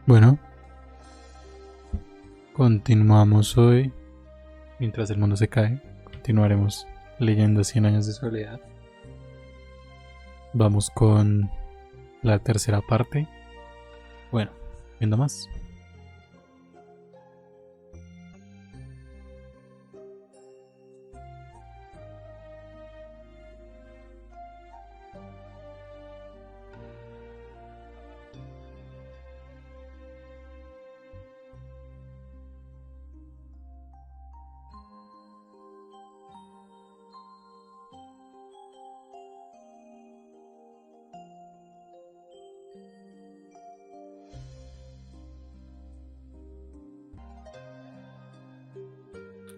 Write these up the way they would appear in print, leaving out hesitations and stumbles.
Bueno, continuamos hoy. Mientras el mundo se cae, continuaremos leyendo 100 años de soledad. Vamos con la tercera parte. Bueno, viendo más.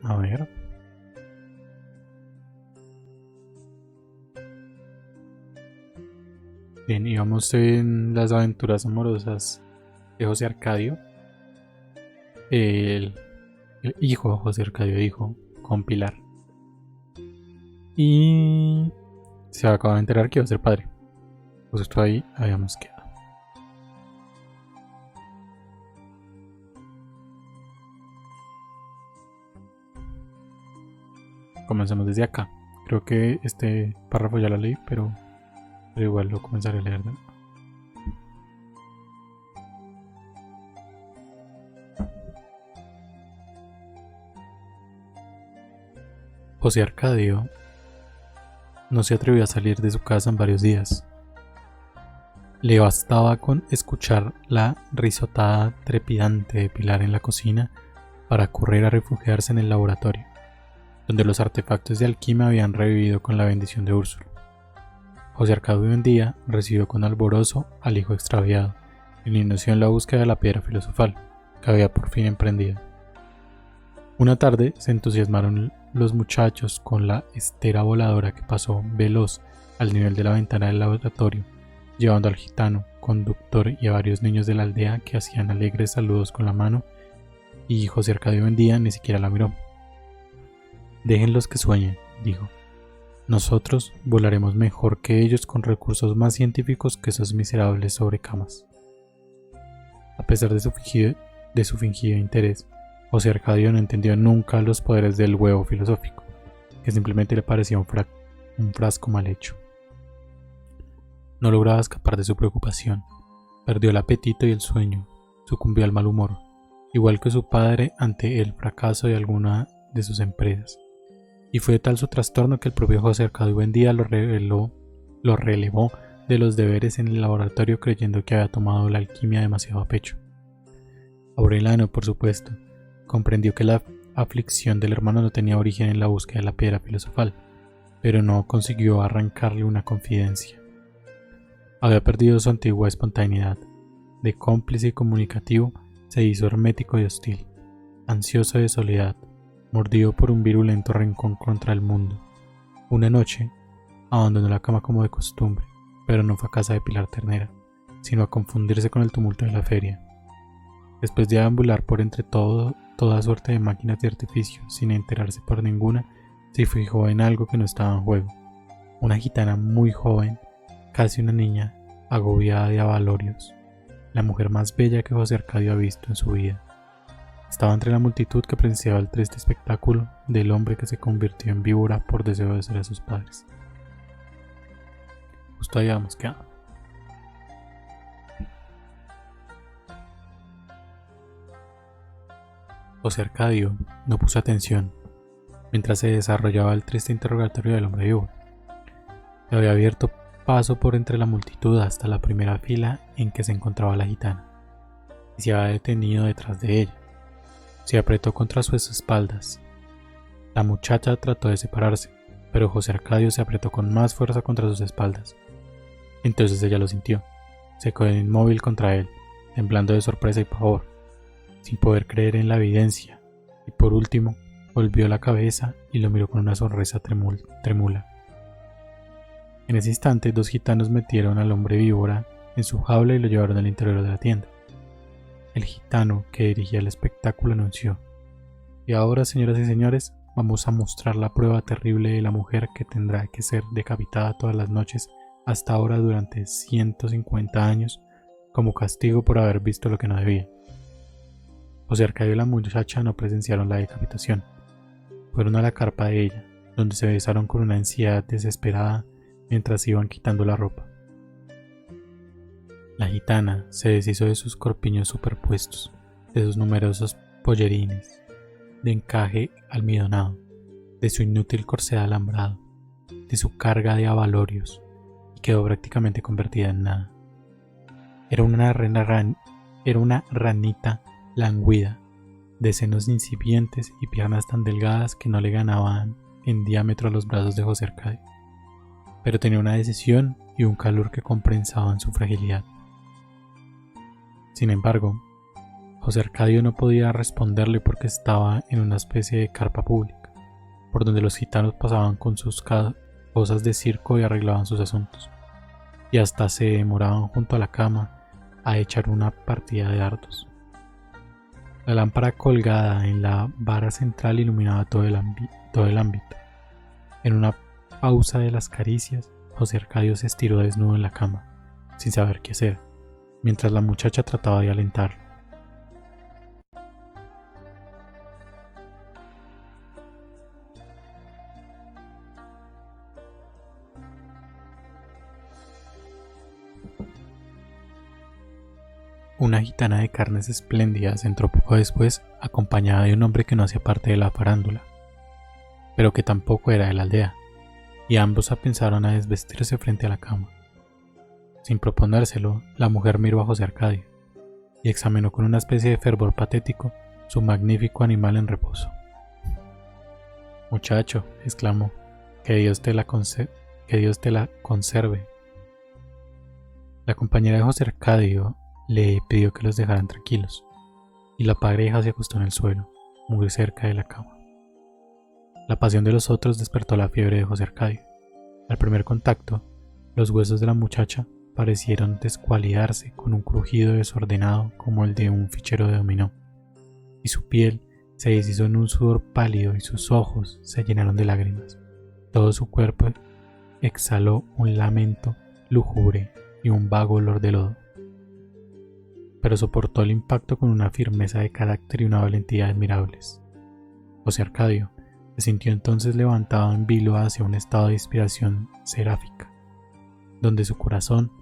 A ver. Bien, íbamos en las aventuras amorosas de José Arcadio. El, el hijo de José Arcadio, hijo con Pilar. Y se acaba de enterar que iba a ser padre. Pues esto ahí habíamos quedado. Comencemos desde acá. Creo que este párrafo ya lo leí, pero igual lo comenzaré a leer, ¿no? José Arcadio no se atrevió a salir de su casa en varios días. Le bastaba con escuchar la risotada trepidante de Pilar en la cocina para correr a refugiarse en el laboratorio, donde los artefactos de alquimia habían revivido con la bendición de Úrsula. José Arcadio un día recibió con alborozo al hijo extraviado y lo inició en la búsqueda de la piedra filosofal, que había por fin emprendido. Una tarde se entusiasmaron los muchachos con la estera voladora que pasó veloz al nivel de la ventana del laboratorio, llevando al gitano, conductor y a varios niños de la aldea que hacían alegres saludos con la mano, y José Arcadio Buendía ni siquiera la miró. «Déjenlos que sueñen», dijo. «Nosotros volaremos mejor que ellos con recursos más científicos que esos miserables sobrecamas». A pesar de su fingido interés, José Arcadio no entendió nunca los poderes del huevo filosófico, que simplemente le parecía un frasco mal hecho. No lograba escapar de su preocupación. Perdió el apetito y el sueño, sucumbió al mal humor, igual que su padre ante el fracaso de alguna de sus empresas. Y fue tal su trastorno que el propio José Arcadio Buendía lo relevó de los deberes en el laboratorio creyendo que había tomado la alquimia demasiado a pecho. Aureliano, por supuesto, comprendió que la aflicción del hermano no tenía origen en la búsqueda de la piedra filosofal, pero no consiguió arrancarle una confidencia. Había perdido su antigua espontaneidad. De cómplice y comunicativo se hizo hermético y hostil, ansioso de soledad, mordido por un virulento rencor contra el mundo. Una noche, abandonó la cama como de costumbre, pero no fue a casa de Pilar Ternera, sino a confundirse con el tumulto de la feria. Después de deambular por entre toda suerte de máquinas de artificio, sin enterarse por ninguna, se fijó en algo que no estaba en juego. Una gitana muy joven, casi una niña, agobiada de abalorios, la mujer más bella que José Arcadio había visto en su vida. Estaba entre la multitud que presenciaba el triste espectáculo del hombre que se convirtió en víbora por deseo de ser a sus padres. Justo ahí habíamos quedado. José Arcadio no puso atención mientras se desarrollaba el triste interrogatorio del hombre vivo. Se había abierto paso por entre la multitud hasta la primera fila en que se encontraba la gitana, y se había detenido detrás de ella. Se apretó contra sus espaldas. La muchacha trató de separarse, pero José Arcadio se apretó con más fuerza contra sus espaldas. Entonces ella lo sintió. Se quedó inmóvil contra él, temblando de sorpresa y pavor, sin poder creer en la evidencia, y por último volvió la cabeza y lo miró con una sonrisa trémula. En ese instante, dos gitanos metieron al hombre víbora en su jaula y lo llevaron al interior de la tienda. El gitano que dirigía el espectáculo anunció: «Y ahora, señoras y señores, vamos a mostrar la prueba terrible de la mujer que tendrá que ser decapitada todas las noches hasta ahora durante 150 años como castigo por haber visto lo que no debía. José Arcadio y la muchacha no presenciaron la decapitación. Fueron a la carpa de ella, donde se besaron con una ansiedad desesperada mientras iban quitando la ropa. La gitana se deshizo de sus corpiños superpuestos, de sus numerosos pollerines, de encaje almidonado, de su inútil corsé alambrado, de su carga de abalorios, y quedó prácticamente convertida en nada. Era una ranita languida, de senos incipientes y piernas tan delgadas que no le ganaban en diámetro a los brazos de José Arcadio, pero tenía una decisión y un calor que compensaban su fragilidad. Sin embargo, José Arcadio no podía responderle porque estaba en una especie de carpa pública, por donde los gitanos pasaban con sus cosas de circo y arreglaban sus asuntos, y hasta se demoraban junto a la cama a echar una partida de dardos. La lámpara colgada en la vara central iluminaba todo el ámbito. En una pausa de las caricias, José Arcadio se estiró desnudo en la cama, sin saber qué hacer, mientras la muchacha trataba de alentarlo. Una gitana de carnes espléndidas entró poco después, acompañada de un hombre que no hacía parte de la farándula, pero que tampoco era de la aldea, y ambos pensaron a desvestirse frente a la cama. Sin proponérselo, la mujer miró a José Arcadio y examinó con una especie de fervor patético su magnífico animal en reposo. «Muchacho», exclamó, que Dios te la conserve». La compañera de José Arcadio le pidió que los dejaran tranquilos, y la pareja se acostó en el suelo, muy cerca de la cama. La pasión de los otros despertó la fiebre de José Arcadio. Al primer contacto, los huesos de la muchacha parecieron descualidarse con un crujido desordenado como el de un fichero de dominó, y su piel se deshizo en un sudor pálido y sus ojos se llenaron de lágrimas. Todo su cuerpo exhaló un lamento lúgubre y un vago olor de lodo, pero soportó el impacto con una firmeza de carácter y una valentía admirables. José Arcadio se sintió entonces levantado en vilo hacia un estado de inspiración seráfica, donde su corazón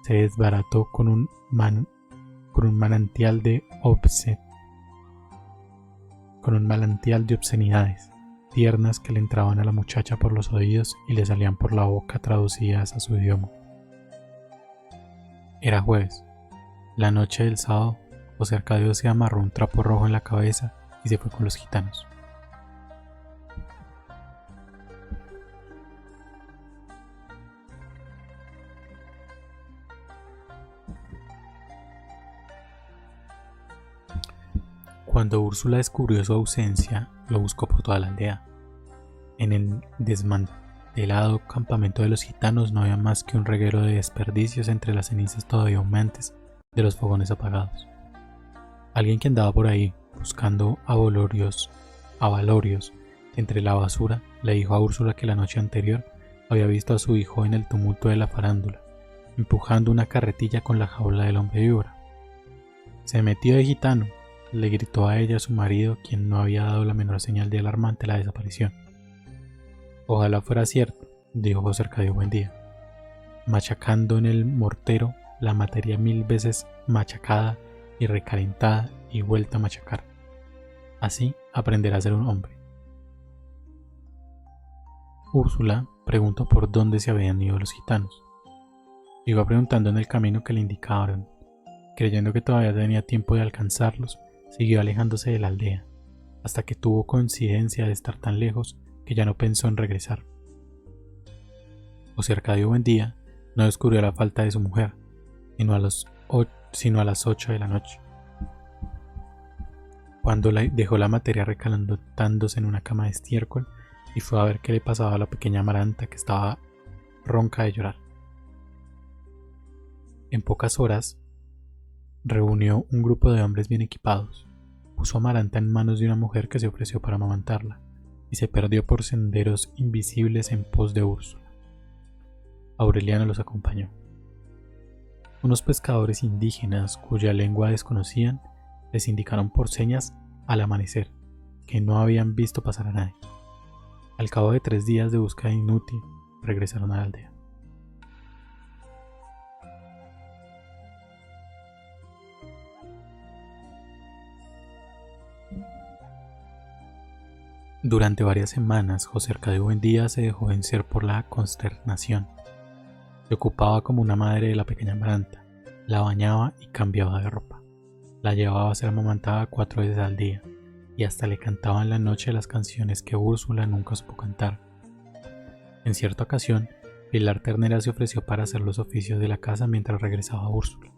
se desbarató con un manantial de obscenidades tiernas que le entraban a la muchacha por los oídos y le salían por la boca traducidas a su idioma. Era jueves. La noche del sábado, José Arcadio se amarró un trapo rojo en la cabeza y se fue con los gitanos. Cuando Úrsula descubrió su ausencia, lo buscó por toda la aldea. En el desmantelado campamento de los gitanos no había más que un reguero de desperdicios entre las cenizas todavía humeantes de los fogones apagados. Alguien que andaba por ahí buscando abalorios entre la basura le dijo a Úrsula que la noche anterior había visto a su hijo en el tumulto de la farándula, empujando una carretilla con la jaula del hombre víbora. «Se metió de gitano», le gritó a ella su marido, quien no había dado la menor señal de alarmante la desaparición. «Ojalá fuera cierto», dijo José Arcadio Buendía, machacando en el mortero la materia 1000 veces machacada y recalentada y vuelta a machacar. Así aprenderá a ser un hombre. Úrsula preguntó por dónde se habían ido los gitanos. Iba preguntando en el camino que le indicaron. Creyendo que todavía tenía tiempo de alcanzarlos, siguió alejándose de la aldea, hasta que tuvo coincidencia de estar tan lejos que ya no pensó en regresar. José Arcadio Buendía no descubrió la falta de su mujer, sino a las 8 de la noche, cuando dejó la materia recalentándose en una cama de estiércol y fue a ver qué le pasaba a la pequeña Amaranta, que estaba ronca de llorar. En pocas horas reunió un grupo de hombres bien equipados, puso a Amaranta en manos de una mujer que se ofreció para amamantarla y se perdió por senderos invisibles en pos de Úrsula. Aureliano los acompañó. Unos pescadores indígenas cuya lengua desconocían les indicaron por señas al amanecer que no habían visto pasar a nadie. Al cabo de 3 días de búsqueda inútil, regresaron a la aldea. Durante varias semanas, José Arcadio Buendía se dejó vencer por la consternación. Se ocupaba como una madre de la pequeña Amaranta, la bañaba y cambiaba de ropa. La llevaba a ser amamantada 4 veces al día y hasta le cantaba en la noche las canciones que Úrsula nunca supo cantar. En cierta ocasión, Pilar Ternera se ofreció para hacer los oficios de la casa mientras regresaba a Úrsula.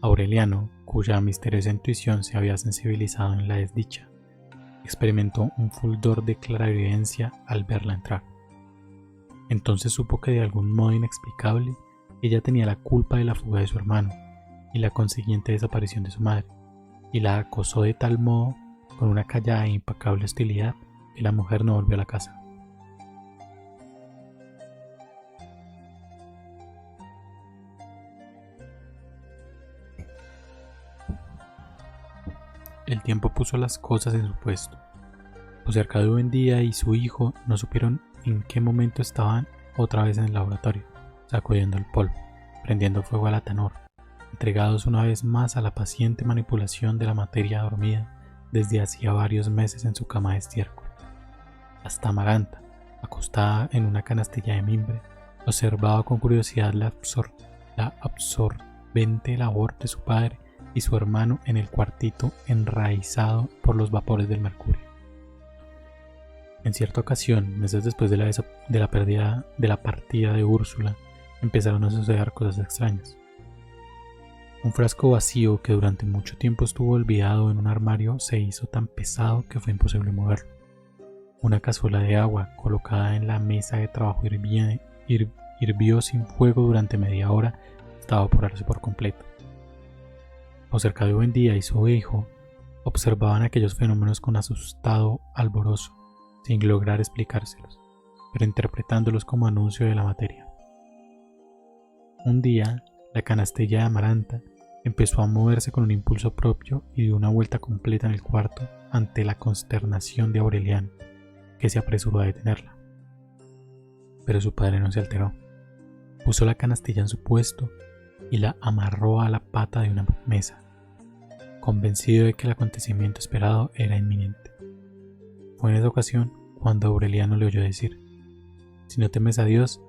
Aureliano, cuya misteriosa intuición se había sensibilizado en la desdicha, experimentó un fulgor de clarividencia al verla entrar. Entonces supo que de algún modo inexplicable ella tenía la culpa de la fuga de su hermano y la consiguiente desaparición de su madre, y la acosó de tal modo con una callada e implacable hostilidad que la mujer no volvió a la casa. El tiempo puso las cosas en su puesto. José Arcadio Buendía y su hijo no supieron en qué momento estaban otra vez en el laboratorio, sacudiendo el polvo, prendiendo fuego al atanor, entregados una vez más a la paciente manipulación de la materia dormida desde hacía varios meses en su cama de estiércol. Hasta Amaranta, acostada en una canastilla de mimbre, observaba con curiosidad la absorbente labor de su padre y su hermano en el cuartito enraizado por los vapores del mercurio. En cierta ocasión, meses después de la partida de Úrsula, empezaron a suceder cosas extrañas. Un frasco vacío que durante mucho tiempo estuvo olvidado en un armario se hizo tan pesado que fue imposible moverlo. Una cazuela de agua colocada en la mesa de trabajo hirvió sin fuego durante media hora hasta evaporarse por completo. José Arcadio Buendía y su hijo observaban aquellos fenómenos con asustado alborozo, sin lograr explicárselos, pero interpretándolos como anuncio de la materia. Un día, la canastilla de Amaranta empezó a moverse con un impulso propio y dio una vuelta completa en el cuarto ante la consternación de Aureliano, que se apresuró a detenerla. Pero su padre no se alteró. Puso la canastilla en su puesto y la amarró a la pata de una mesa, convencido de que el acontecimiento esperado era inminente. Fue en esa ocasión cuando Aureliano le oyó decir: si no temes a Dios,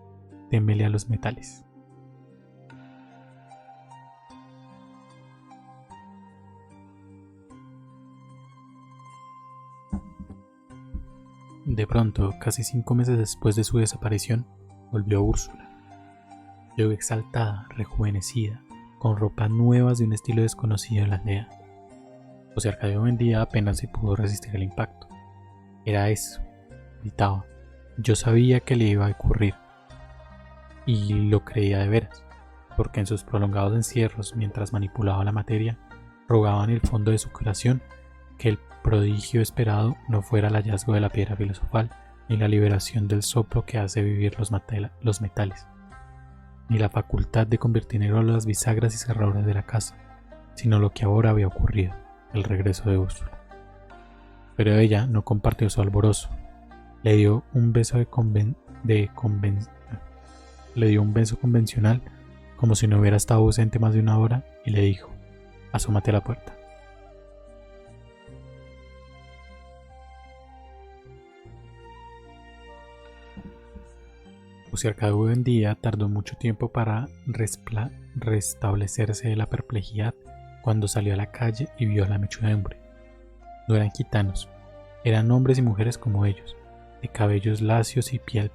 témele a los metales. De pronto, casi 5 meses después de su desaparición, volvió Úrsula. Llegó exaltada, rejuvenecida, con ropas nuevas de un estilo desconocido en la aldea. José Arcadio Buendía apenas se pudo resistir el impacto. Era eso, gritaba. Yo sabía que le iba a ocurrir. Y lo creía de veras, porque en sus prolongados encierros, mientras manipulaba la materia, rogaba en el fondo de su corazón que el prodigio esperado no fuera el hallazgo de la piedra filosofal, ni la liberación del soplo que hace vivir los metales, ni la facultad de convertir en oro las bisagras y cerraduras de la casa, sino lo que ahora había ocurrido, el regreso de Úrsula. Pero ella no compartió su alborozo. Le dio un beso convencional, como si no hubiera estado ausente más de una hora, y le dijo: asómate a la puerta. José Arcadio Buendía tardó mucho tiempo para restablecerse de la perplejidad cuando salió a la calle y vio a la muchedumbre. No eran gitanos, eran hombres y mujeres como ellos, de cabellos lacios y piel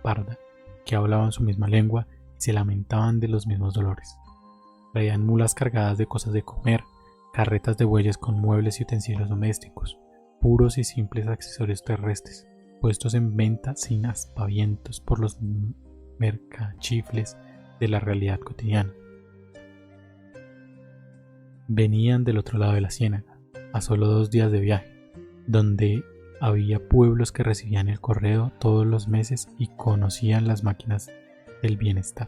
parda, que hablaban su misma lengua y se lamentaban de los mismos dolores. Traían mulas cargadas de cosas de comer, carretas de bueyes con muebles y utensilios domésticos, puros y simples accesorios terrestres, puestos en venta sin aspavientos por los mercachifles de la realidad cotidiana. Venían del otro lado de la ciénaga, a solo 2 días de viaje, donde había pueblos que recibían el correo todos los meses y conocían las máquinas del bienestar.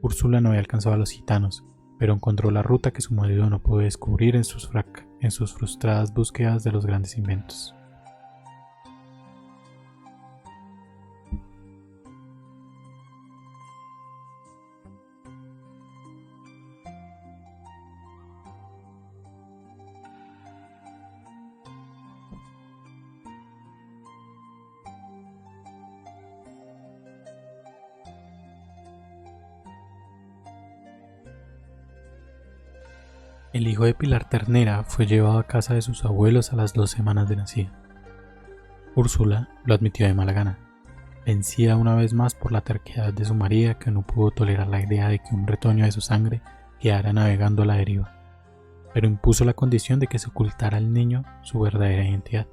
Úrsula no había alcanzado a los gitanos, pero encontró la ruta que su marido no pudo descubrir en sus frustradas búsquedas de los grandes inventos. El hijo de Pilar Ternera fue llevado a casa de sus abuelos a las 2 semanas de nacido. Úrsula lo admitió de mala gana, vencida una vez más por la terquedad de su marido, que no pudo tolerar la idea de que un retoño de su sangre quedara navegando a la deriva, pero impuso la condición de que se ocultara al niño su verdadera identidad.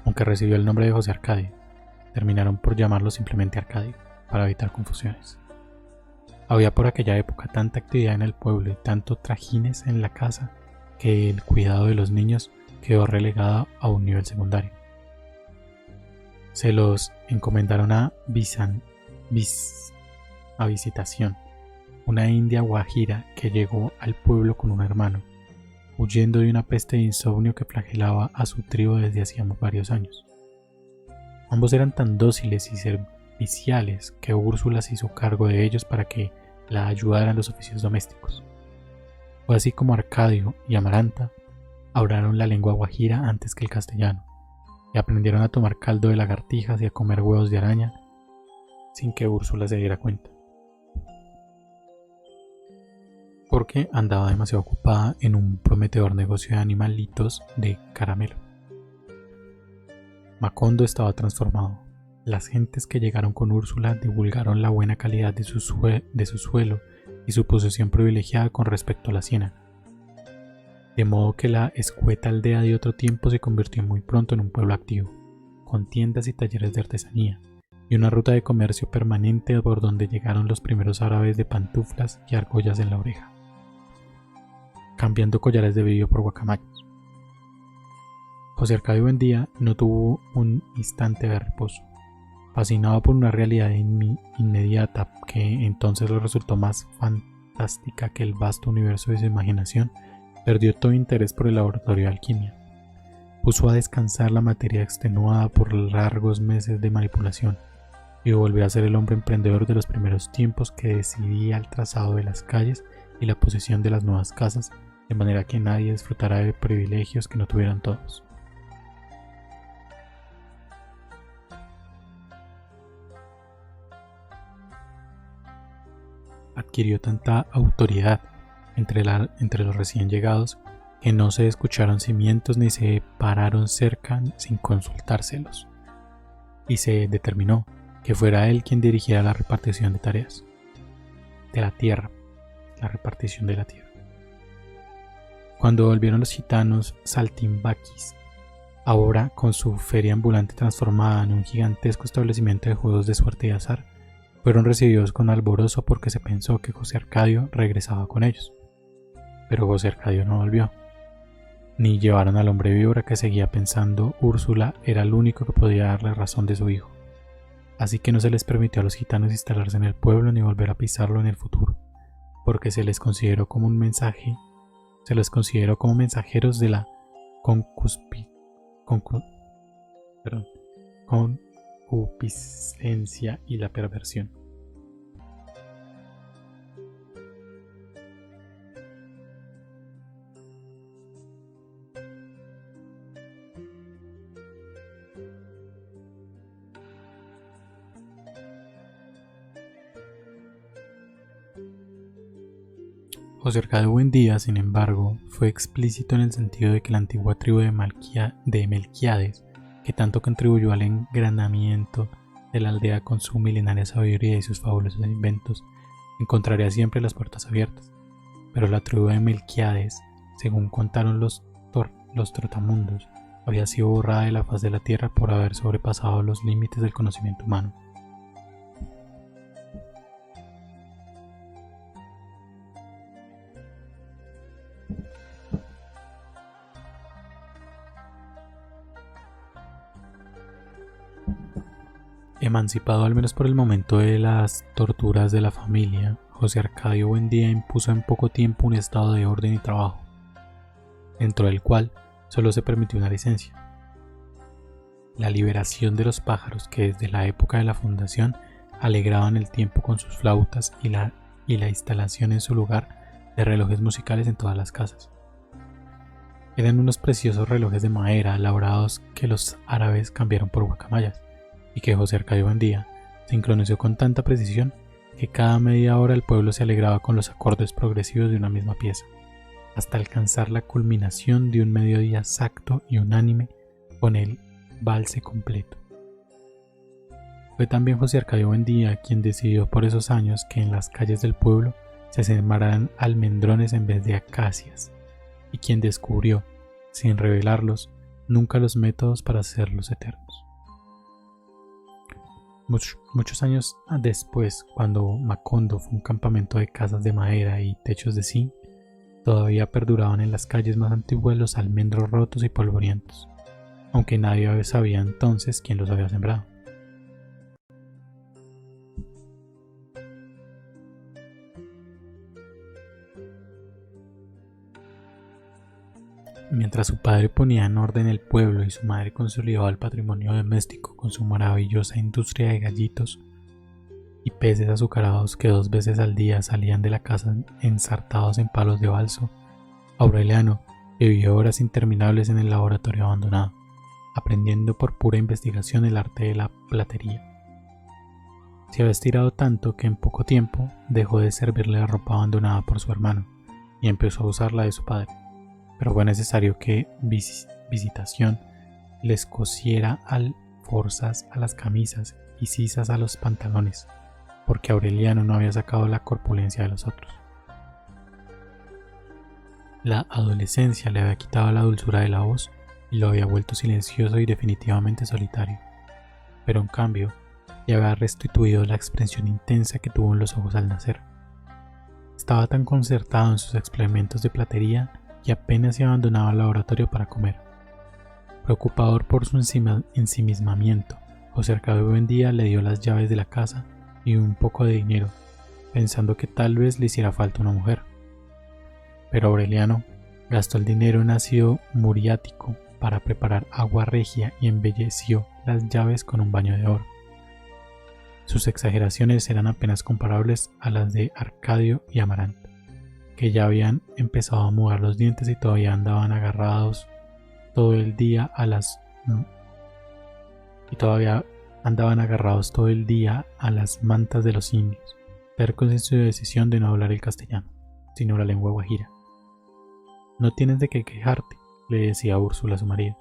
Aunque recibió el nombre de José Arcadio, terminaron por llamarlo simplemente Arcadio, para evitar confusiones. Había por aquella época tanta actividad en el pueblo y tanto trajines en la casa que el cuidado de los niños quedó relegado a un nivel secundario. Se los encomendaron a Visitación, una india guajira que llegó al pueblo con un hermano, huyendo de una peste de insomnio que flagelaba a su tribu desde hacía varios años. Ambos eran tan dóciles y serviciales que Úrsula se hizo cargo de ellos para que la ayudaran en los oficios domésticos. Fue así como Arcadio y Amaranta hablaron la lengua guajira antes que el castellano, y aprendieron a tomar caldo de lagartijas y a comer huevos de araña sin que Úrsula se diera cuenta, porque andaba demasiado ocupada en un prometedor negocio de animalitos de caramelo. Macondo estaba transformado. Las gentes que llegaron con Úrsula divulgaron la buena calidad de su suelo y su posesión privilegiada con respecto a la ciénaga, de modo que la escueta aldea de otro tiempo se convirtió muy pronto en un pueblo activo, con tiendas y talleres de artesanía, y una ruta de comercio permanente por donde llegaron los primeros árabes de pantuflas y argollas en la oreja, cambiando collares de vidrio por guacamayos. José Arcadio Buendía no tuvo un instante de reposo. Fascinado por una realidad inmediata que entonces le resultó más fantástica que el vasto universo de su imaginación, perdió todo interés por el laboratorio de alquimia. Puso a descansar la materia extenuada por largos meses de manipulación y volvió a ser el hombre emprendedor de los primeros tiempos que decidía el trazado de las calles y la posesión de las nuevas casas, de manera que nadie disfrutara de privilegios que no tuvieran todos. Adquirió tanta autoridad entre los recién llegados que no se escucharon cimientos ni se pararon cerca sin consultárselos, y se determinó que fuera él quien dirigiera la repartición de tareas de la tierra, Cuando volvieron los gitanos saltimbaquis, ahora con su feria ambulante transformada en un gigantesco establecimiento de juegos de suerte y azar, fueron recibidos con alborozo porque se pensó que José Arcadio regresaba con ellos. Pero José Arcadio no volvió. Ni llevaron al hombre víbora que seguía pensando Úrsula era el único que podía darle razón de su hijo. Así que no se les permitió a los gitanos instalarse en el pueblo ni volver a pisarlo en el futuro, porque se les consideró como mensajeros de la concupiscencia y la perversión. José Arcadio Buendía, sin embargo, fue explícito en el sentido de que la antigua tribu de Melquíades, que tanto contribuyó al engranamiento de la aldea con su milenaria sabiduría y sus fabulosos inventos, encontraría siempre las puertas abiertas. Pero la tribu de Melquíades, según contaron los trotamundos, había sido borrada de la faz de la tierra por haber sobrepasado los límites del conocimiento humano. Emancipado al menos por el momento de las torturas de la familia, José Arcadio Buendía impuso en poco tiempo un estado de orden y trabajo, dentro del cual solo se permitió una licencia: la liberación de los pájaros que desde la época de la fundación alegraban el tiempo con sus flautas y la instalación en su lugar de relojes musicales en todas las casas. Eran unos preciosos relojes de madera elaborados que los árabes cambiaron por guacamayas y que José Arcadio Buendía sincronizó con tanta precisión que cada media hora el pueblo se alegraba con los acordes progresivos de una misma pieza, hasta alcanzar la culminación de un mediodía exacto y unánime con el valse completo. Fue también José Arcadio Buendía quien decidió por esos años que en las calles del pueblo se sembraran almendrones en vez de acacias, y quien descubrió, sin revelarlos, nunca los métodos para hacerlos eternos. Muchos años después, cuando Macondo fue un campamento de casas de madera y techos de zinc, todavía perduraban en las calles más antiguas los almendros rotos y polvorientos, aunque nadie sabía entonces quién los había sembrado. Mientras su padre ponía en orden el pueblo y su madre consolidaba el patrimonio doméstico con su maravillosa industria de gallitos y peces azucarados que 2 veces al día salían de la casa ensartados en palos de balso, Aureliano vivió horas interminables en el laboratorio abandonado, aprendiendo por pura investigación el arte de la platería. Se había estirado tanto que en poco tiempo dejó de servirle la ropa abandonada por su hermano y empezó a usar la de su padre. Pero fue necesario que Visitación les cosiera alforzas a las camisas y sisas a los pantalones, porque Aureliano no había sacado la corpulencia de los otros. La adolescencia le había quitado la dulzura de la voz y lo había vuelto silencioso y definitivamente solitario, pero en cambio le había restituido la expresión intensa que tuvo en los ojos al nacer. Estaba tan concertado en sus experimentos de platería y apenas se abandonaba el laboratorio para comer. Preocupador por su ensimismamiento, José Arcadio Buendía le dio las llaves de la casa y un poco de dinero, pensando que tal vez le hiciera falta una mujer. Pero Aureliano gastó el dinero en ácido muriático para preparar agua regia y embelleció las llaves con un baño de oro. Sus exageraciones eran apenas comparables a las de Arcadio y Amaranta, que ya habían empezado a mudar los dientes y todavía andaban agarrados todo el día a las mantas de los indios, tercos en su decisión de no hablar el castellano, sino la lengua guajira. No tienes de qué quejarte, le decía Úrsula a su marido.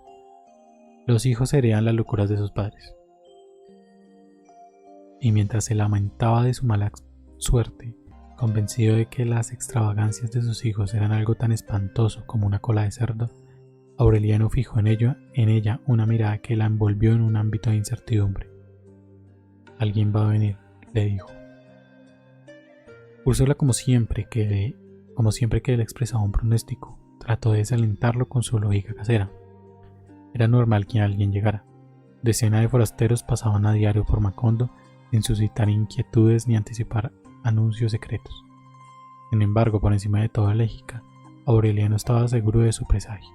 Los hijos heredan las locuras de sus padres. Y mientras se lamentaba de su mala suerte, convencido de que las extravagancias de sus hijos eran algo tan espantoso como una cola de cerdo, Aureliano fijó en ella una mirada que la envolvió en un ámbito de incertidumbre. «Alguien va a venir», le dijo. Úrsula, como siempre que él expresaba un pronóstico, trató de desalentarlo con su lógica casera. Era normal que alguien llegara. Decenas de forasteros pasaban a diario por Macondo sin suscitar inquietudes ni anticipar anuncios secretos. Sin embargo, por encima de toda lógica, Aureliano estaba seguro de su presagio.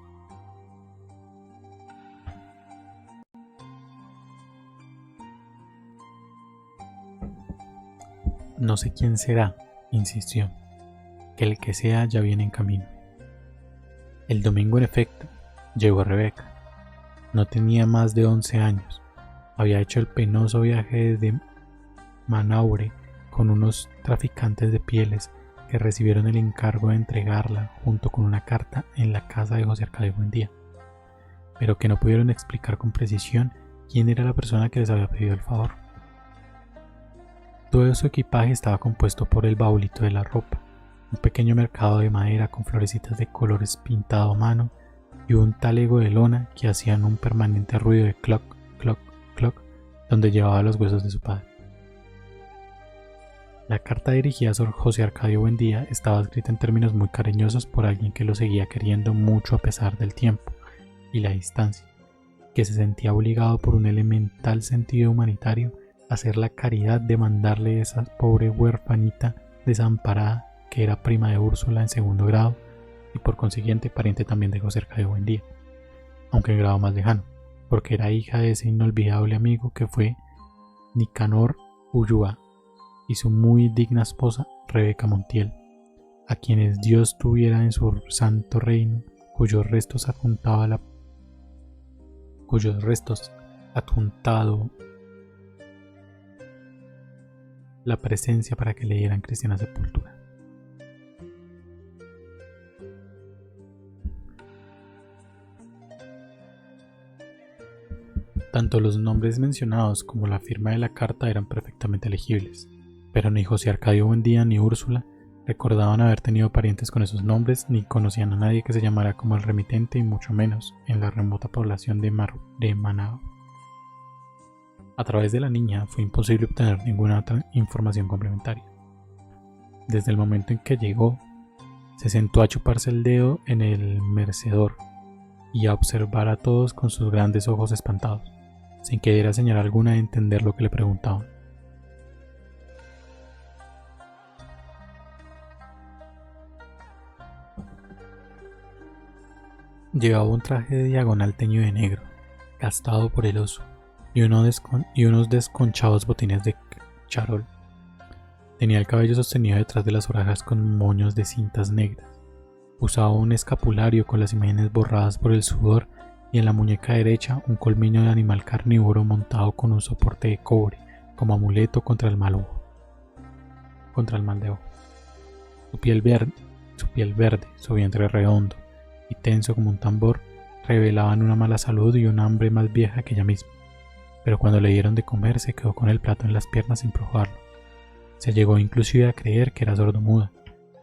«No sé quién será», insistió, «que el que sea ya viene en camino». El domingo, en efecto, llegó Rebeca. No tenía más de 11 años. Había hecho el penoso viaje desde Manaure con unos traficantes de pieles que recibieron el encargo de entregarla junto con una carta en la casa de José Arcadio Buendía, pero que no pudieron explicar con precisión quién era la persona que les había pedido el favor. Todo su equipaje estaba compuesto por el baulito de la ropa, un pequeño mercado de madera con florecitas de colores pintado a mano y un talego de lona que hacían un permanente ruido de cloc, cloc, cloc, donde llevaba los huesos de su padre. La carta dirigida a Sor José Arcadio Buendía estaba escrita en términos muy cariñosos por alguien que lo seguía queriendo mucho a pesar del tiempo y la distancia, que se sentía obligado por un elemental sentido humanitario hacer la caridad de mandarle esa pobre huérfanita desamparada, que era prima de Úrsula en segundo grado y por consiguiente pariente también de José Arcadio Buendía, aunque en grado más lejano, porque era hija de ese inolvidable amigo que fue Nicanor Ulloa y su muy digna esposa Rebeca Montiel, a quienes Dios tuviera en su santo reino, cuyos restos adjuntado la presencia para que le dieran cristiana sepultura. Tanto los nombres mencionados como la firma de la carta eran perfectamente legibles, pero ni José Arcadio Buendía ni Úrsula recordaban haber tenido parientes con esos nombres, ni conocían a nadie que se llamara como el remitente, y mucho menos en la remota población de Manao. A través de la niña fue imposible obtener ninguna otra información complementaria. Desde el momento en que llegó, se sentó a chuparse el dedo en el mecedor y a observar a todos con sus grandes ojos espantados, sin que diera señal alguna de entender lo que le preguntaban. Llevaba un traje de diagonal teñido de negro, gastado por el oso, y unos desconchados botines de charol. Tenía el cabello sostenido detrás de las orejas con moños de cintas negras. Usaba un escapulario con las imágenes borradas por el sudor y en la muñeca derecha un colmillo de animal carnívoro montado con un soporte de cobre como amuleto contra el mal de ojo. Su piel verde, su vientre redondo y tenso como un tambor revelaban una mala salud y un hambre más vieja que ella misma, pero cuando le dieron de comer se quedó con el plato en las piernas sin probarlo. Se llegó inclusive a creer que era sordomuda,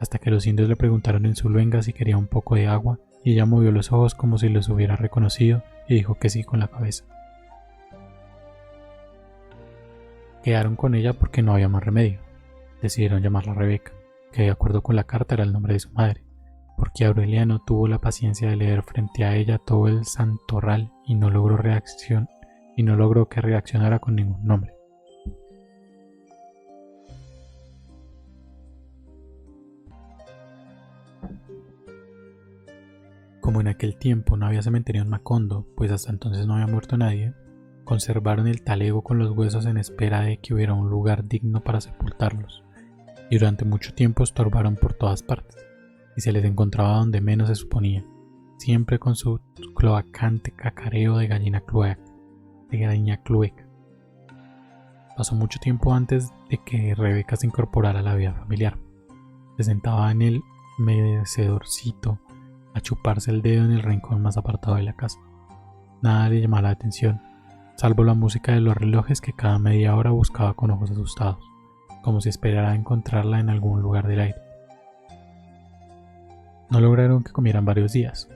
hasta que los indios le preguntaron en su luenga si quería un poco de agua y ella movió los ojos como si los hubiera reconocido y dijo que sí con la cabeza. Quedaron con ella porque no había más remedio. Decidieron llamarla Rebeca, que de acuerdo con la carta era el nombre de su madre, porque Aureliano tuvo la paciencia de leer frente a ella todo el santorral y no logró que reaccionara con ningún nombre. Como en aquel tiempo no había cementerio en Macondo, pues hasta entonces no había muerto nadie, conservaron el talego con los huesos en espera de que hubiera un lugar digno para sepultarlos, y durante mucho tiempo estorbaron por todas partes, y se les encontraba donde menos se suponía, siempre con su cloacante cacareo de gallina clueca. Pasó mucho tiempo antes de que Rebeca se incorporara a la vida familiar. Se sentaba en el mecedorcito a chuparse el dedo en el rincón más apartado de la casa. Nada le llamaba la atención, salvo la música de los relojes que cada media hora buscaba con ojos asustados, como si esperara encontrarla en algún lugar del aire. No lograron que comieran varios días.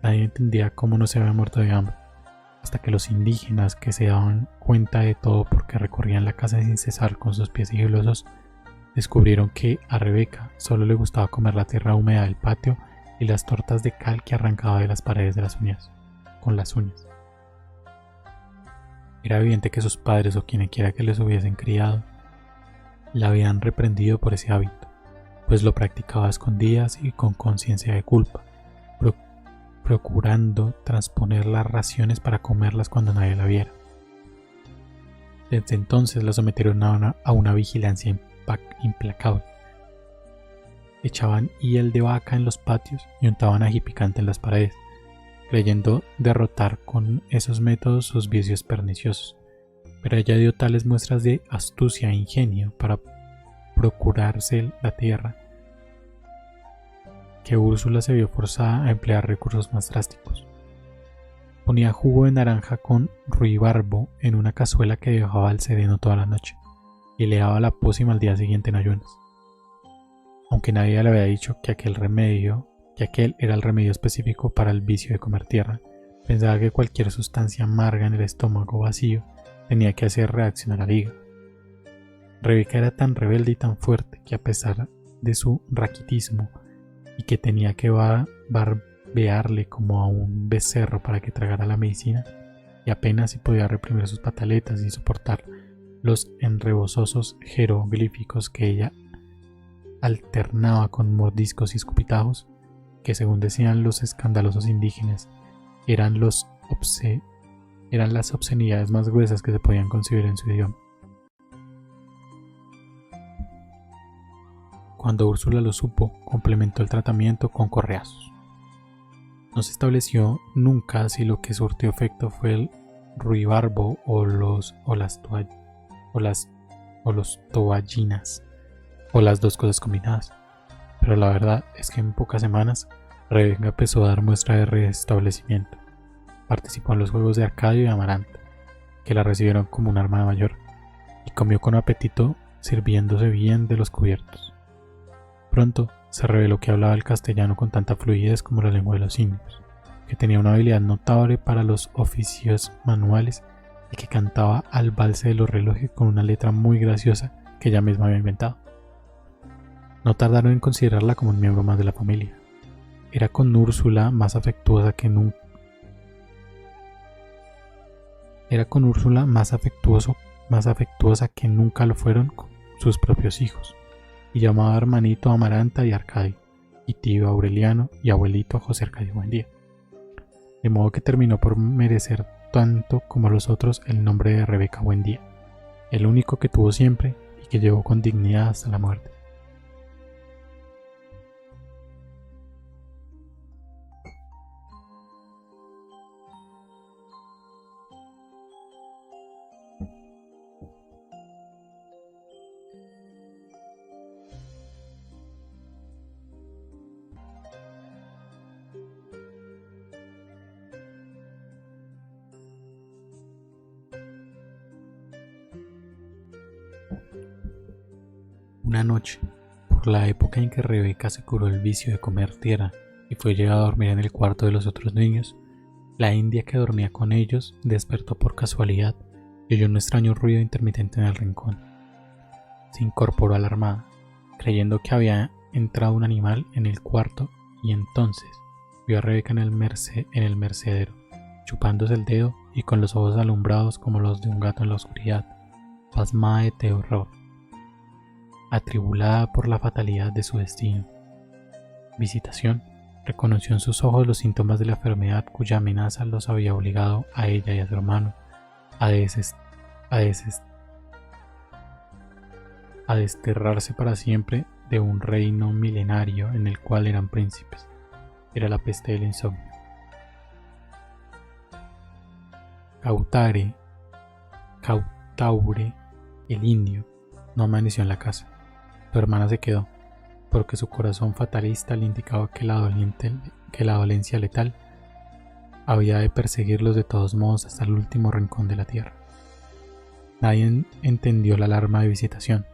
Nadie entendía cómo no se había muerto de hambre, hasta que los indígenas, que se daban cuenta de todo porque recorrían la casa sin cesar con sus pies sigilosos, descubrieron que a Rebeca solo le gustaba comer la tierra húmeda del patio y las tortas de cal que arrancaba de las paredes con las uñas. Era evidente que sus padres o quienquiera que les hubiesen criado la habían reprendido por ese hábito, pues lo practicaba a escondidas y con conciencia de culpa, procurando transponer las raciones para comerlas cuando nadie la viera. Desde entonces la sometieron a una vigilancia implacable. Echaban hiel de vaca en los patios y untaban ají picante en las paredes, creyendo derrotar con esos métodos sus vicios perniciosos, pero ella dio tales muestras de astucia e ingenio para procurarse la tierra que Úrsula se vio forzada a emplear recursos más drásticos. Ponía jugo de naranja con ruibarbo en una cazuela que dejaba al sereno toda la noche y le daba la pócima al día siguiente en ayunas. Aunque nadie le había dicho que aquel era el remedio específico para el vicio de comer tierra, pensaba que cualquier sustancia amarga en el estómago vacío tenía que hacer reaccionar al hígado. Rebeca era tan rebelde y tan fuerte que, a pesar de su raquitismo y que tenía que barbearle como a un becerro para que tragara la medicina, y apenas si podía reprimir sus pataletas y soportar los enrebososos jeroglíficos que ella alternaba con mordiscos y escupitajos, que según decían los escandalosos indígenas, eran las obscenidades más gruesas que se podían concebir en su idioma. Cuando Úrsula lo supo, complementó el tratamiento con correazos. No se estableció nunca si lo que surtió efecto fue el ruibarbo o los toallinas, o las dos cosas combinadas, pero la verdad es que en pocas semanas Rebeca empezó a dar muestra de restablecimiento. Participó en los juegos de Arcadio y Amaranta, que la recibieron como un hermana mayor, y comió con apetito sirviéndose bien de los cubiertos. Pronto se reveló que hablaba el castellano con tanta fluidez como la lengua de los signos, que tenía una habilidad notable para los oficios manuales y que cantaba al valse de los relojes con una letra muy graciosa que ella misma había inventado. No tardaron en considerarla como un miembro más de la familia. Era con Úrsula más afectuosa que nunca. Más afectuosa que nunca lo fueron con sus propios hijos, y llamaba hermanito a Amaranta y Arcadio, y tío a Aureliano y abuelito a José Arcadio Buendía. De modo que terminó por merecer tanto como los otros el nombre de Rebeca Buendía, el único que tuvo siempre y que llevó con dignidad hasta la muerte. Una noche, por la época en que Rebeca se curó el vicio de comer tierra y fue llevada a dormir en el cuarto de los otros niños, la india que dormía con ellos despertó por casualidad y oyó un extraño ruido intermitente en el rincón. Se incorporó alarmada, creyendo que había entrado un animal en el cuarto, y entonces vio a Rebeca en el mercedero, chupándose el dedo y con los ojos alumbrados como los de un gato en la oscuridad, pasmada de terror, atribulada por la fatalidad de su destino. Visitación reconoció en sus ojos los síntomas de la enfermedad cuya amenaza los había obligado a ella y a su hermano a desterrarse para siempre de un reino milenario en el cual eran príncipes. Era la peste del insomnio. Cautaure, el indio, no amaneció en la casa. Su hermana se quedó, porque su corazón fatalista le indicaba que la dolencia letal había de perseguirlos de todos modos hasta el último rincón de la tierra. Nadie entendió la alarma de visitación.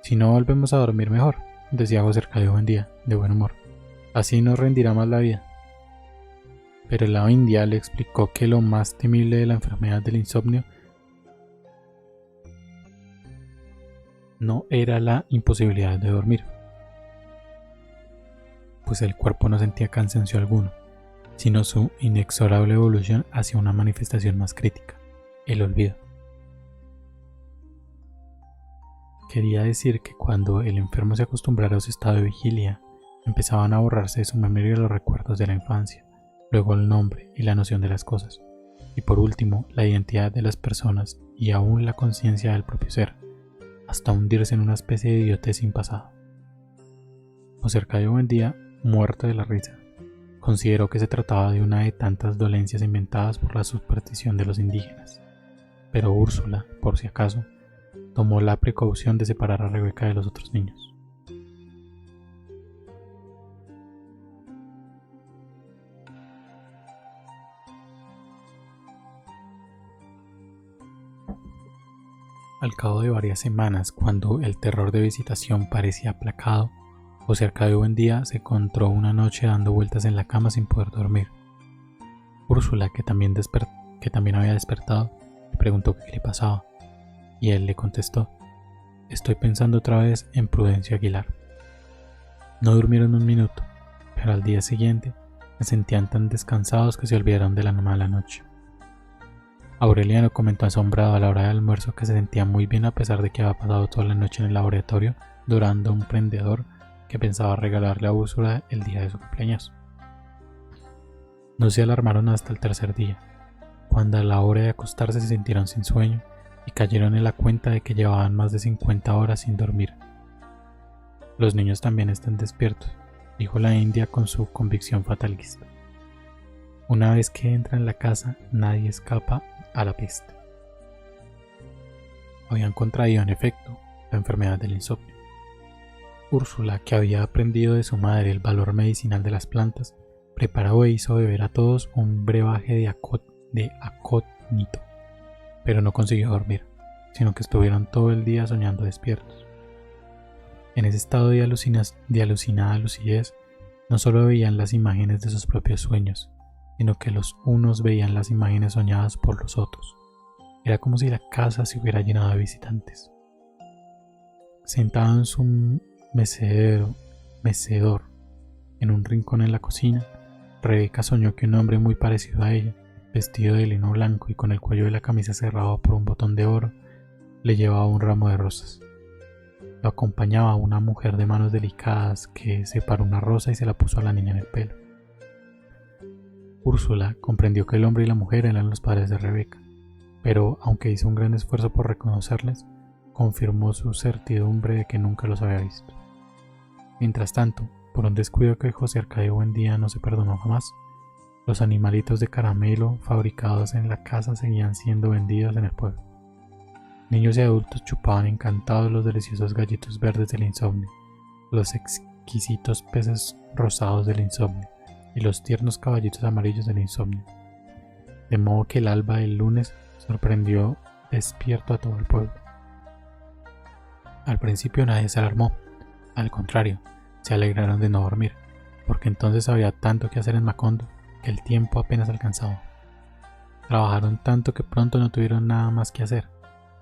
Si no volvemos a dormir mejor, decía José Arcadio Buendía, de buen humor. Así nos rendirá más la vida. Pero la india le explicó que lo más temible de la enfermedad del insomnio no era la imposibilidad de dormir, pues el cuerpo no sentía cansancio alguno, sino su inexorable evolución hacia una manifestación más crítica, el olvido. Quería decir que cuando el enfermo se acostumbrara a su estado de vigilia, empezaban a borrarse de su memoria los recuerdos de la infancia, luego el nombre y la noción de las cosas, y por último la identidad de las personas y aún la conciencia del propio ser, hasta hundirse en una especie de idiotez sin pasado. José Arcadio Buendía, muerto de la risa, consideró que se trataba de una de tantas dolencias inventadas por la superstición de los indígenas, pero Úrsula, por si acaso, tomó la precaución de separar a Rebeca de los otros niños. Al cabo de varias semanas, cuando el terror de visitación parecía aplacado, José Arcadio Buendía se encontró una noche dando vueltas en la cama sin poder dormir. Úrsula, que también había despertado, le preguntó qué le pasaba, y él le contestó: «Estoy pensando otra vez en Prudencio Aguilar». No durmieron un minuto, pero al día siguiente se sentían tan descansados que se olvidaron de la mala noche. Aureliano comentó asombrado a la hora del almuerzo que se sentía muy bien a pesar de que había pasado toda la noche en el laboratorio durando un prendedor que pensaba regalarle a Úrsula el día de su cumpleaños. No se alarmaron hasta el tercer día, cuando a la hora de acostarse se sintieron sin sueño y cayeron en la cuenta de que llevaban más de 50 horas sin dormir. Los niños también están despiertos, dijo la india con su convicción fatalista. Una vez que entra en la casa, nadie escapa a la peste. Habían contraído en efecto la enfermedad del insomnio. Úrsula, que había aprendido de su madre el valor medicinal de las plantas, preparó e hizo beber a todos un brebaje de acónito, pero no consiguió dormir, sino que estuvieron todo el día soñando despiertos. En ese estado de alucinada lucidez, no solo veían las imágenes de sus propios sueños, sino que los unos veían las imágenes soñadas por los otros. Era como si la casa se hubiera llenado de visitantes. Sentado en su mecedor, en un rincón en la cocina, Rebeca soñó que un hombre muy parecido a ella, vestido de lino blanco y con el cuello de la camisa cerrado por un botón de oro, le llevaba un ramo de rosas. Lo acompañaba una mujer de manos delicadas que separó una rosa y se la puso a la niña en el pelo. Úrsula comprendió que el hombre y la mujer eran los padres de Rebeca, pero aunque hizo un gran esfuerzo por reconocerles, confirmó su certidumbre de que nunca los había visto. Mientras tanto, por un descuido que José Arcadio Buendía no se perdonó jamás, los animalitos de caramelo fabricados en la casa seguían siendo vendidos en el pueblo. Niños y adultos chupaban encantados los deliciosos gallitos verdes del insomnio, los exquisitos peces rosados del insomnio y los tiernos caballitos amarillos del insomnio. De modo que el alba del lunes sorprendió despierto a todo el pueblo. Al principio nadie se alarmó, al contrario, se alegraron de no dormir, porque entonces había tanto que hacer en Macondo que el tiempo apenas alcanzaba. Trabajaron tanto que pronto no tuvieron nada más que hacer,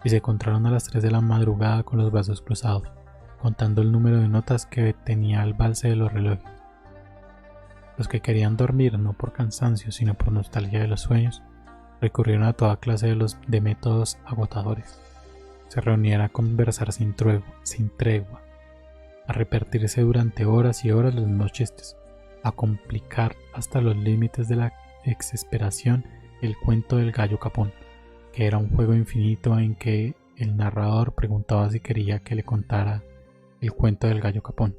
y se encontraron a las 3 de la madrugada con los brazos cruzados, contando el número de notas que tenía el valse de los relojes. Los que querían dormir no por cansancio sino por nostalgia de los sueños, recurrieron a toda clase de métodos agotadores. Se reunían a conversar sin tregua, a repartirse durante horas y horas los mismos chistes, a complicar hasta los límites de la exasperación el cuento del gallo capón, que era un juego infinito en que el narrador preguntaba si quería que le contara el cuento del gallo capón,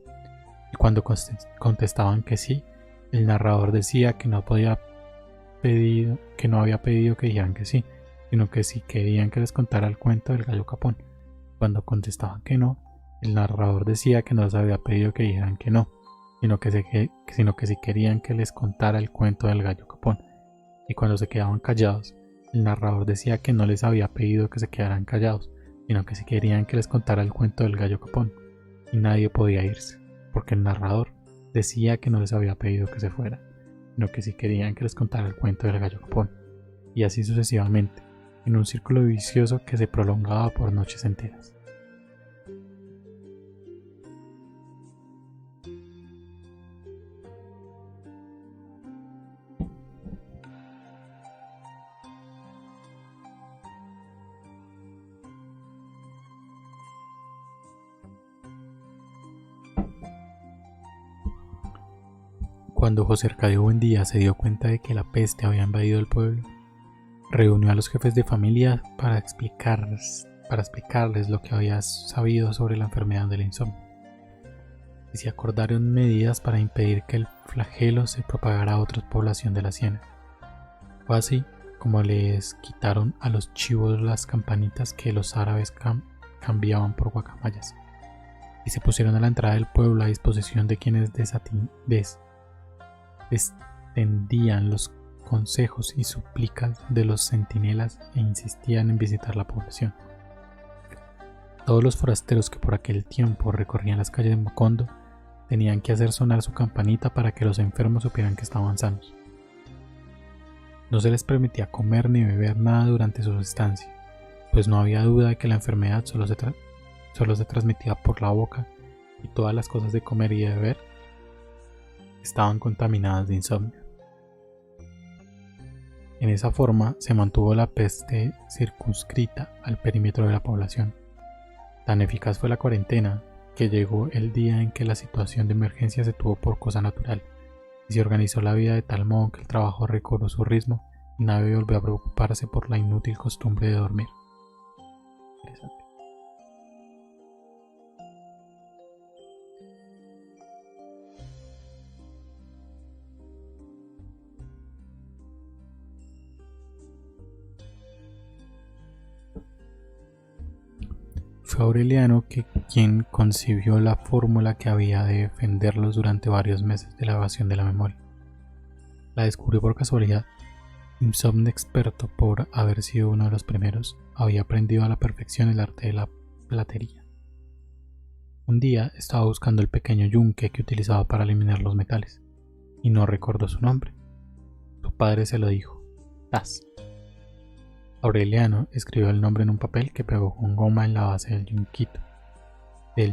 y cuando contestaban que sí, el narrador decía que no había pedido que dijeran que sí, sino que si querían que les contara el cuento del gallo capón. Cuando contestaban que no, el narrador decía que no les había pedido que dijeran que no, sino que si querían que les contara el cuento del gallo capón. Y cuando se quedaban callados, el narrador decía que no les había pedido que se quedaran callados, sino que si querían que les contara el cuento del gallo capón. Y nadie podía irse, porque el narrador decía que no les había pedido que se fueran, sino que si querían que les contara el cuento del gallo capón. Y así sucesivamente, en un círculo vicioso que se prolongaba por noches enteras. Cuando José Arcadio Buendía se dio cuenta de que la peste había invadido el pueblo, reunió a los jefes de familia para explicarles lo que había sabido sobre la enfermedad del insomnio, y se acordaron medidas para impedir que el flagelo se propagara a otra población de la Ciénaga. Fue así como les quitaron a los chivos las campanitas que los árabes cambiaban por guacamayas, y se pusieron a la entrada del pueblo a disposición de quienes extendían los consejos y súplicas de los centinelas e insistían en visitar la población. Todos los forasteros que por aquel tiempo recorrían las calles de Macondo tenían que hacer sonar su campanita para que los enfermos supieran que estaban sanos. No se les permitía comer ni beber nada durante su estancia, pues no había duda de que la enfermedad solo se transmitía por la boca y todas las cosas de comer y de beber estaban contaminadas de insomnio. En esa forma se mantuvo la peste circunscrita al perímetro de la población. Tan eficaz fue la cuarentena que llegó el día en que la situación de emergencia se tuvo por cosa natural y se organizó la vida de tal modo que el trabajo recobró su ritmo y nadie volvió a preocuparse por la inútil costumbre de dormir. Interesante. Fue Aureliano quien concibió la fórmula que había de defenderlos durante varios meses de la evasión de la memoria. La descubrió por casualidad. Insomne, experto por haber sido uno de los primeros, había aprendido a la perfección el arte de la platería. Un día estaba buscando el pequeño yunque que utilizaba para eliminar los metales, y no recordó su nombre. Su padre se lo dijo: Tas. Aureliano escribió el nombre en un papel que pegó con goma en la base del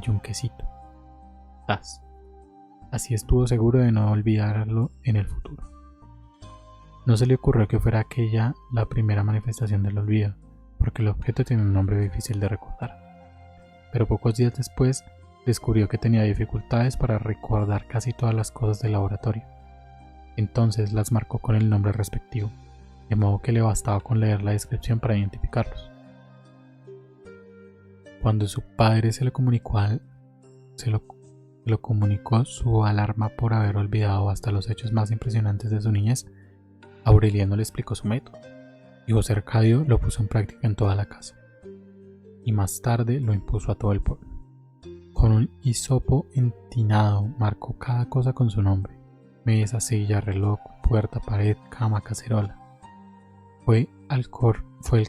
yunquecito. Tas. Así estuvo seguro de no olvidarlo en el futuro. No se le ocurrió que fuera aquella la primera manifestación del olvido, porque el objeto tiene un nombre difícil de recordar. Pero pocos días después descubrió que tenía dificultades para recordar casi todas las cosas del laboratorio. Entonces las marcó con el nombre respectivo, de modo que le bastaba con leer la descripción para identificarlos. Cuando su padre se lo comunicó su alarma por haber olvidado hasta los hechos más impresionantes de su niñez, Aureliano le explicó su método, y José Arcadio lo puso en práctica en toda la casa, y más tarde lo impuso a todo el pueblo. Con un hisopo entinado marcó cada cosa con su nombre: mesa, silla, reloj, puerta, pared, cama, cacerola. Fue el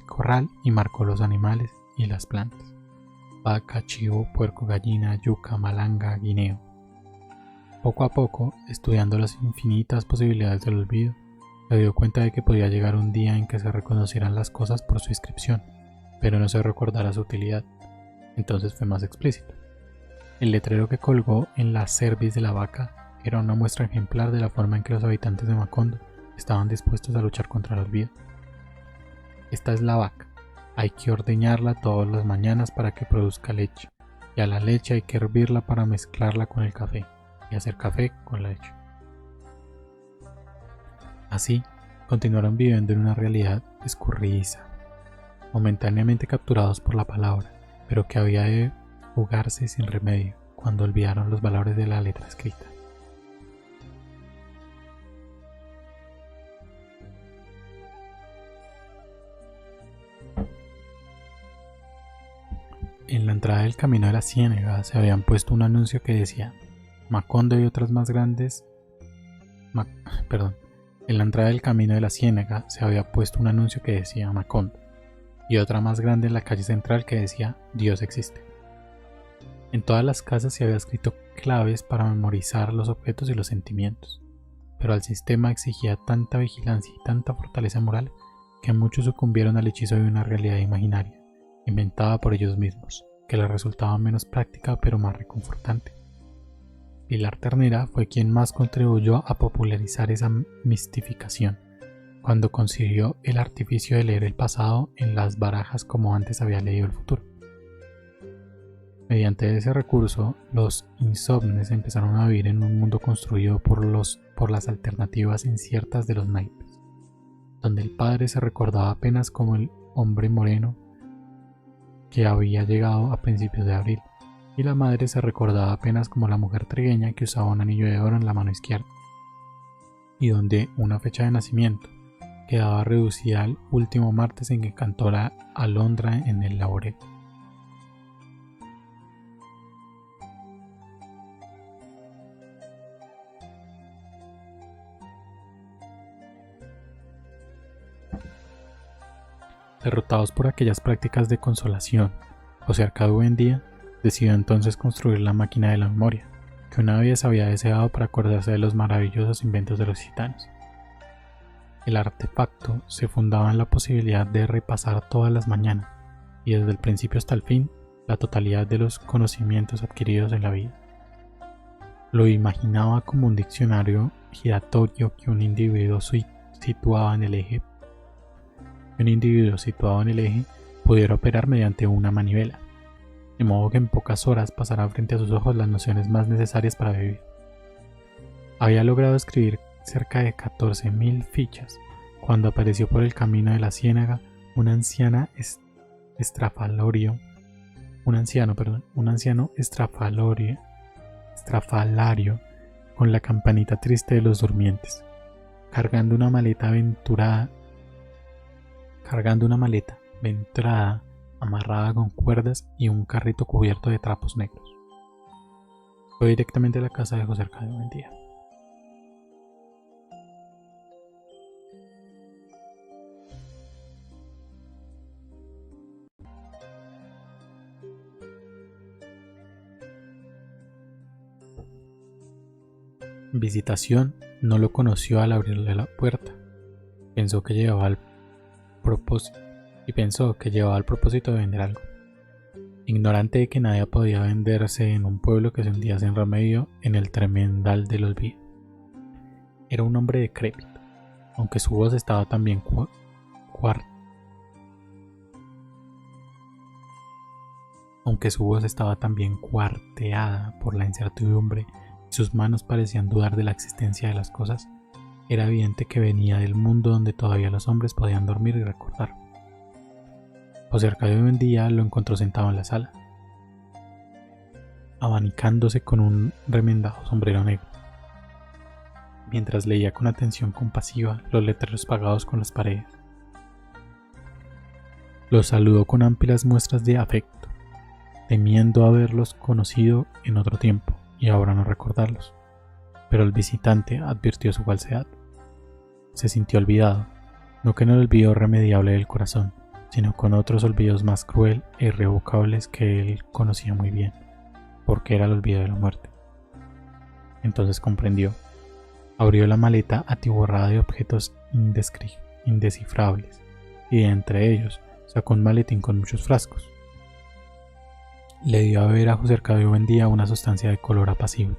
corral y marcó los animales y las plantas: vaca, chivo, puerco, gallina, yuca, malanga, guineo. Poco a poco, estudiando las infinitas posibilidades del olvido, se dio cuenta de que podía llegar un día en que se reconocieran las cosas por su inscripción, pero no se recordara su utilidad. Entonces fue más explícito. El letrero que colgó en la cerviz de la vaca era una muestra ejemplar de la forma en que los habitantes de Macondo estaban dispuestos a luchar contra el olvido. Esta es la vaca. Hay que ordeñarla todas las mañanas para que produzca leche, y a la leche hay que hervirla para mezclarla con el café, y hacer café con la leche. Así, continuaron viviendo en una realidad escurridiza, momentáneamente capturados por la palabra, pero que había de fugarse sin remedio cuando olvidaron los valores de la letra escrita. En la entrada del camino de la ciénaga se habían puesto un anuncio que decía: Macondo y otras más grandes. En la entrada del camino de la ciénaga se había puesto un anuncio que decía Macondo, y otra más grande en la calle central que decía: Dios existe. En todas las casas se había escrito claves para memorizar los objetos y los sentimientos, pero el sistema exigía tanta vigilancia y tanta fortaleza moral que muchos sucumbieron al hechizo de una realidad imaginaria, inventada por ellos mismos, que les resultaba menos práctica pero más reconfortante. Pilar Ternera fue quien más contribuyó a popularizar esa mistificación, cuando consiguió el artificio de leer el pasado en las barajas como antes había leído el futuro. Mediante ese recurso, los insomnes empezaron a vivir en un mundo construido por las alternativas inciertas de los naipes, donde el padre se recordaba apenas como el hombre moreno que había llegado a principios de abril, y la madre se recordaba apenas como la mujer trigueña que usaba un anillo de oro en la mano izquierda, y donde una fecha de nacimiento quedaba reducida al último martes en que cantó la alondra en el laurel. Derrotados por aquellas prácticas de consolación, José Arcadio Buendía decidió entonces construir la máquina de la memoria, que una vez había deseado para acordarse de los maravillosos inventos de los gitanos. El artefacto se fundaba en la posibilidad de repasar todas las mañanas, y desde el principio hasta el fin, la totalidad de los conocimientos adquiridos en la vida. Lo imaginaba como un diccionario giratorio que un individuo situaba en el eje que un individuo situado en el eje pudiera operar mediante una manivela, de modo que en pocas horas pasarán frente a sus ojos las nociones más necesarias para vivir. Había logrado escribir cerca de 14.000 fichas cuando apareció por el camino de la ciénaga un anciano estrafalario, con la campanita triste de los durmientes, cargando una maleta ventrada amarrada con cuerdas y un carrito cubierto de trapos negros. Fue directamente a la casa de José Arcadio Buendía. Visitación no lo conoció al abrirle la puerta. Pensó que llevaba al propósito de vender algo. Ignorante de que nadie podía venderse en un pueblo que se hundía sin remedio en el tremendal del olvido. Era un hombre decrépito, aunque su voz estaba también cuarteada por la incertidumbre y sus manos parecían dudar de la existencia de las cosas. Era evidente que venía del mundo donde todavía los hombres podían dormir y recordar. José Arcadio Buendía lo encontró sentado en la sala, abanicándose con un remendado sombrero negro, mientras leía con atención compasiva los letreros pagados con las paredes. Los saludó con amplias muestras de afecto, temiendo haberlos conocido en otro tiempo y ahora no recordarlos. Pero el visitante advirtió su falsedad. Se sintió olvidado, no con el olvido irremediable del corazón, sino con otros olvidos más cruel e irrevocables que él conocía muy bien, porque era el olvido de la muerte. Entonces comprendió. Abrió la maleta atiborrada de objetos indescifrables, y de entre ellos sacó un maletín con muchos frascos. Le dio a beber a José Arcadio Buendía una sustancia de color apacible,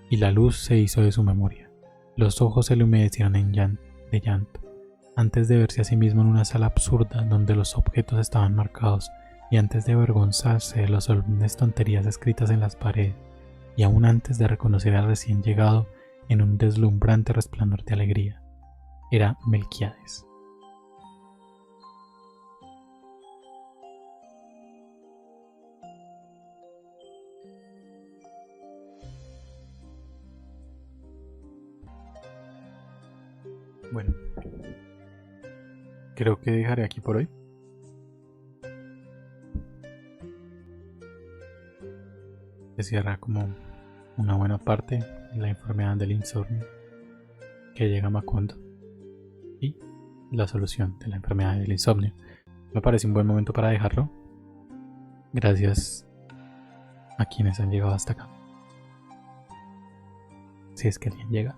y la luz se hizo de su memoria. Los ojos se le humedecieron de llanto, antes de verse a sí mismo en una sala absurda donde los objetos estaban marcados, y antes de avergonzarse de las solemnes tonterías escritas en las paredes, y aún antes de reconocer al recién llegado en un deslumbrante resplandor de alegría. Era Melquíades. Bueno, creo que dejaré aquí por hoy. Se cierra como una buena parte de la enfermedad del insomnio que llega a Macondo y la solución de la enfermedad del insomnio. Me parece un buen momento para dejarlo. Gracias a quienes han llegado hasta acá. Si es que alguien llega.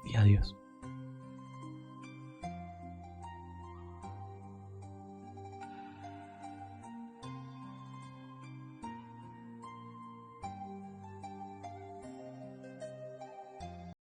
Y adiós.